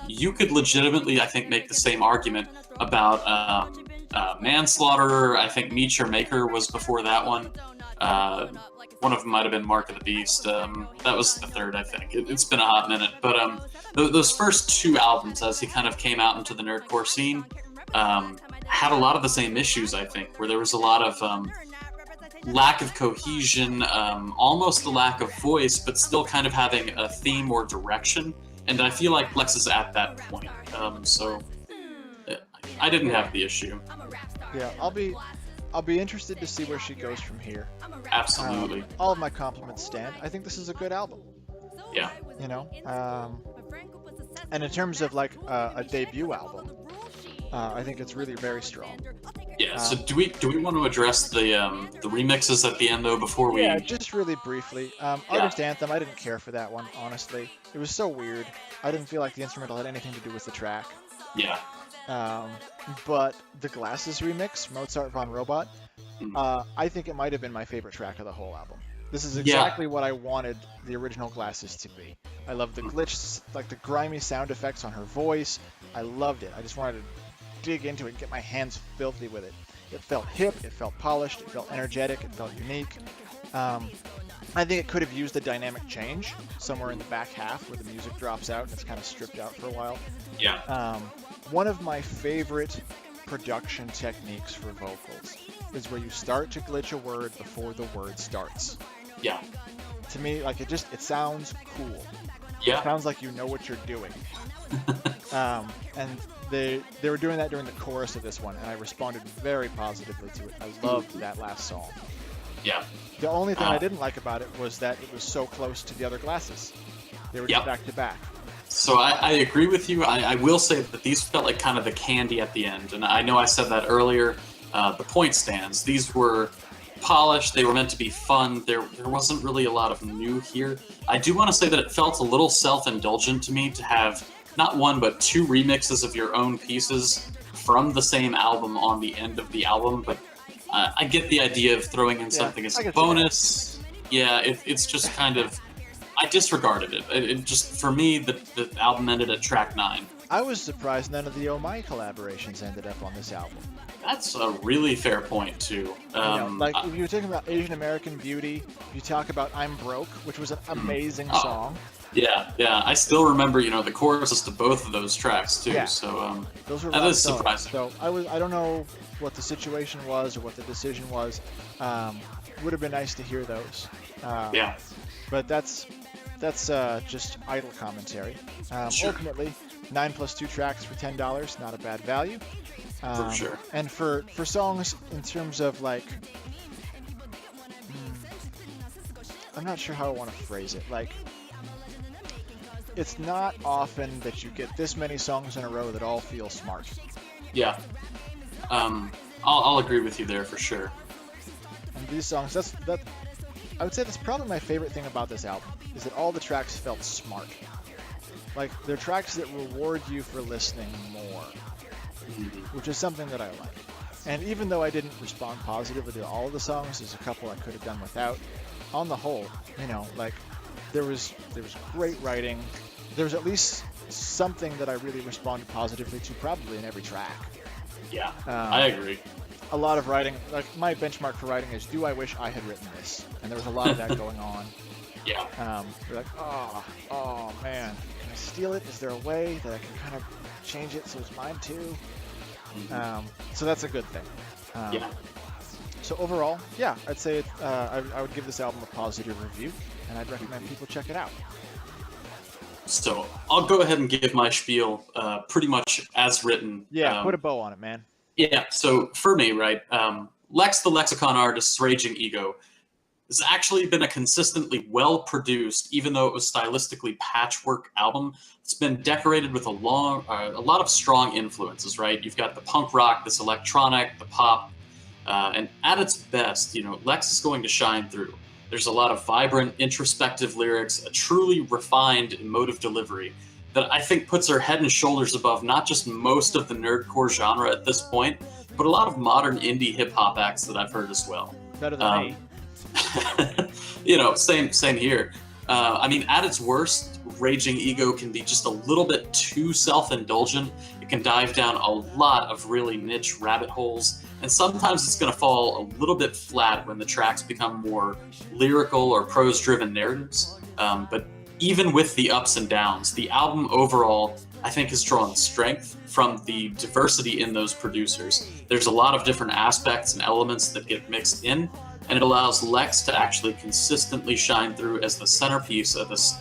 you could legitimately, I think, make the same argument about Manslaughter. I think Meet Your Maker was before that one. One of them might have been Mark of the Beast. That was the third, I think. It's been a hot minute. But those first two albums, as he kind of came out into the nerdcore scene, had a lot of the same issues, I think, where there was a lot of lack of cohesion, almost a lack of voice, but still kind of having a theme or direction. And I feel like Lex is at that point. So I didn't have the issue. Yeah, I'll be interested to see where she goes from here. Absolutely. All of my compliments stand. I think this is a good album. Yeah. You know, and in terms of like a debut album, I think it's really very strong. Yeah. So do we want to address the remixes at the end though before we? Yeah, just really briefly. Artist Anthem. I didn't care for that one, honestly. It was so weird. I didn't feel like the instrumental had anything to do with the track. Yeah. But the Glasses remix, Mozart von Robot, I think it might have been my favorite track of the whole album. This is exactly what I wanted the original Glasses to be. I love the glitch, like the grimy sound effects on her voice. I loved it. I just wanted to dig into it and get my hands filthy with it. It felt hip, it felt polished, it felt energetic, it felt unique. I think it could have used a dynamic change somewhere in the back half where the music drops out and it's kind of stripped out for a while. Yeah. One of my favorite production techniques for vocals is where you start to glitch a word before the word starts. Yeah. To me, like it sounds cool. Yeah. It sounds like you know what you're doing. And they were doing that during the chorus of this one, and I responded very positively to it. I loved that last song. Yeah. The only thing I didn't like about it was that it was so close to the other Glasses. They were just back to back. So I agree with you. I will say that these felt like kind of the candy at the end. And I know I said that earlier. The point stands. These were polished. They were meant to be fun. There wasn't really a lot of new here. I do want to say that it felt a little self-indulgent to me to have not one but two remixes of your own pieces from the same album on the end of the album. But I get the idea of throwing in something as a bonus. Yeah, it's just kind of... I disregarded it. It just, for me, the album ended at track 9. I was surprised none of the Oh My collaborations ended up on this album. That's a really fair point, too. If you're talking about Asian American Beauty, you talk about I'm Broke, which was an amazing song. Yeah. I still remember, the choruses to both of those tracks, too. Yeah. So those were that is surprising. So I don't know what the situation was or what the decision was. Would have been nice to hear those. Yeah. But that's just idle commentary. Sure. Ultimately, 9 plus 2 tracks for $10, not a bad value. For sure. And for songs in terms of like, I'm not sure how I want to phrase it. Like, it's not often that you get this many songs in a row that all feel smart. Yeah. I'll agree with you there for sure. And these songs, I would say that's probably my favorite thing about this album, is that all the tracks felt smart. Like, they're tracks that reward you for listening more, which is something that I like. And even though I didn't respond positively to all of the songs, there's a couple I could have done without. On the whole, there was great writing. There was at least something that I really responded positively to, probably in every track. Yeah, I agree. A lot of writing, like my benchmark for writing is, do I wish I had written this? And there was a lot of that going on. Yeah. You're like, oh man, can I steal it? Is there a way that I can kind of change it so it's mine too? So that's a good thing. Yeah. So overall, yeah, I'd say I would give this album a positive review, and I'd recommend people check it out. So I'll go ahead and give my spiel pretty much as written. Yeah, put a bow on it, man. Yeah, so for me, right, Lex the Lexicon Artist's Raging Ego has actually been a consistently well-produced, even though it was stylistically patchwork album. It's been decorated with a lot of strong influences, right? You've got the punk rock, this electronic, the pop, and at its best, Lex is going to shine through. There's a lot of vibrant, introspective lyrics, a truly refined, emotive delivery that I think puts her head and shoulders above not just most of the nerdcore genre at this point, but a lot of modern indie hip-hop acts that I've heard as well. Better than me. You know, same here. I mean, at its worst, Raging Ego can be just a little bit too self-indulgent. It can dive down a lot of really niche rabbit holes, and sometimes it's going to fall a little bit flat when the tracks become more lyrical or prose-driven narratives. But even with the ups and downs, the album overall, I think, has drawn strength from the diversity in those producers. There's a lot of different aspects and elements that get mixed in, and it allows Lex to actually consistently shine through as the centerpiece of this,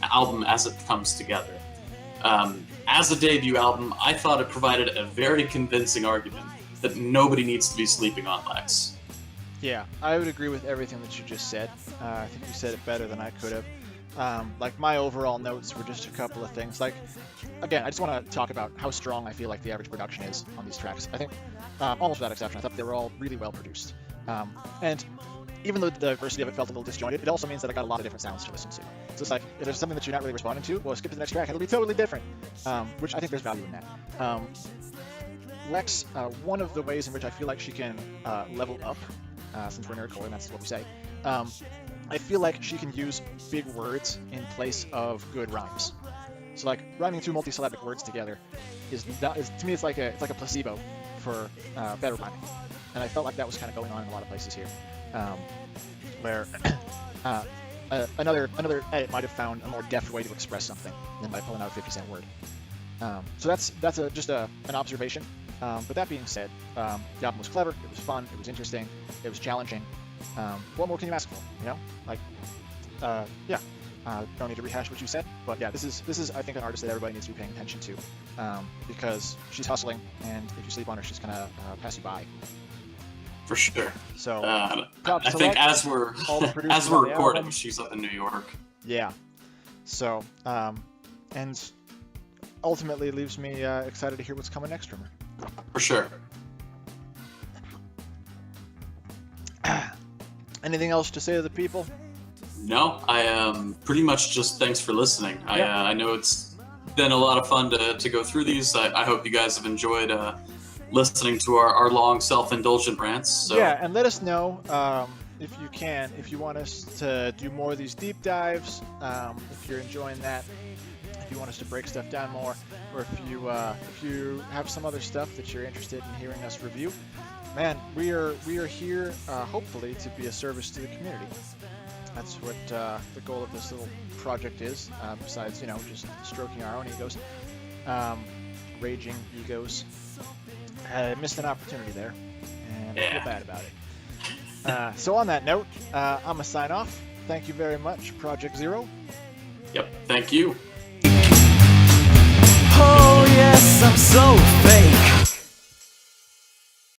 album as it comes together. As a debut album, I thought it provided a very convincing argument that nobody needs to be sleeping on Lex. Yeah, I would agree with everything that you just said. I think you said it better than I could have. Like, my overall notes were just a couple of things. Like, again, I just want to talk about how strong I feel like the average production is on these tracks. I think, almost without exception, I thought they were all really well produced. And even though the diversity of it felt a little disjointed, it also means that I got a lot of different sounds to listen to. So it's like, if there's something that you're not really responding to, well, skip to the next track, and it'll be totally different, which I think there's value in that. Lex, one of the ways in which I feel like she can level up, since we're nerdcore and that's what we say, I feel like she can use big words in place of good rhymes. So like, rhyming two multisyllabic words together is to me, it's like a placebo for better rhyming. And I felt like that was kind of going on in a lot of places here, where another edit might have found a more deft way to express something than by pulling out a 50-cent word. So that's just an observation. But that being said, the album was clever, it was fun, it was interesting, it was challenging. What more can you ask for? Don't need to rehash what you said, but yeah, this is I think an artist that everybody needs to be paying attention to, because she's hustling, and if you sleep on her, she's gonna pass you by. For sure. So I think as we're recording, album, she's up in New York. Yeah. So and ultimately, it leaves me excited to hear what's coming next from her. For sure. Anything else to say to the people? No, I pretty much just thanks for listening. Yeah. I know it's been a lot of fun to go through these. I hope you guys have enjoyed listening to our long self-indulgent rants. So. Yeah, and let us know if you want us to do more of these deep dives, if you're enjoying that, if you want us to break stuff down more, or if you have some other stuff that you're interested in hearing us review. Man, we are here hopefully to be a service to the community. That's what the goal of this little project is, besides, just stroking our own egos, raging egos. I missed an opportunity there, and I feel bad about it. So on that note, I'm going to sign off. Thank you very much, ProjektZero. Yep, thank you. Oh yes, I'm so fake.